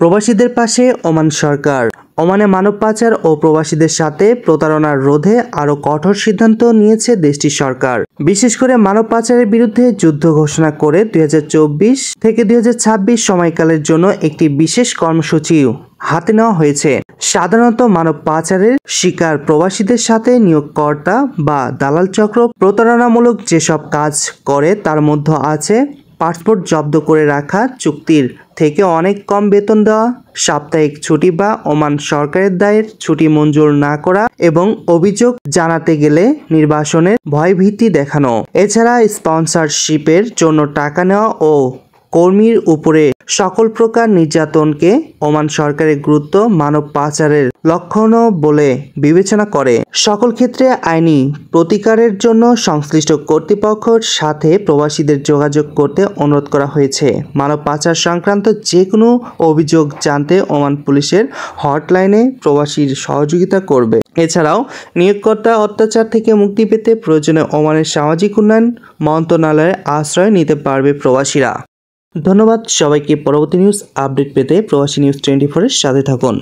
প্রবাসীদের পাশে ওমান সরকার। ওমানে মানব পাচার ও প্রবাসীদের সাথে প্রতারণা রোধে আরও কঠোর সিদ্ধান্ত নিয়েছে দেশটির সরকার। বিশেষ করে মানব পাচারের বিরুদ্ধে যুদ্ধ ঘোষণা করে 2024 থেকে 2026 সময়কালের জন্য একটি বিশেষ কর্মসূচিও হাতে নেওয়া হয়েছে। সাধারণত মানব পাচারের শিকার প্রবাসীদের সাথে নিয়োগকর্তা বা দালাল চক্র প্রতারণামূলক যেসব কাজ করে তার মধ্যে আছে পাসপোর্ট জব্দ করে রাখা, চুক্তির থেকে অনেক কম বেতন দেওয়া, সাপ্তাহিক ছুটি বা ওমান সরকারের দায়ের ছুটি মঞ্জুর না করা এবং অভিযোগ জানাতে গেলে নির্বাসনের ভয়ভীতি দেখানো। এছাড়া স্পন্সরশিপের জন্য টাকা নেওয়া ও কর্মীর উপরে সকল প্রকার নির্যাতনকে ওমান সরকারের গুরুত্ব মানব পাচারের লক্ষণও বলে বিবেচনা করে। সকল ক্ষেত্রে আইনি প্রতিকারের জন্য সংশ্লিষ্ট কর্তৃপক্ষের সাথে প্রবাসীদের যোগাযোগ করতে অনুরোধ করা হয়েছে। মানব পাচার সংক্রান্ত যে কোনো অভিযোগ জানতে ওমান পুলিশের হটলাইনে প্রবাসীর সহযোগিতা করবে। এছাড়াও নিয়োগকর্তা অত্যাচার থেকে মুক্তি পেতে প্রয়োজনে ওমানের সামাজিক উন্নয়ন মন্ত্রণালয়ের আশ্রয় নিতে পারবে প্রবাসীরা। ধন্যবাদ সবাইকে। পরবর্তী নিউজ আপডেট পেতে প্রবাসী নিউজ 24 এর সাথে থাকুন।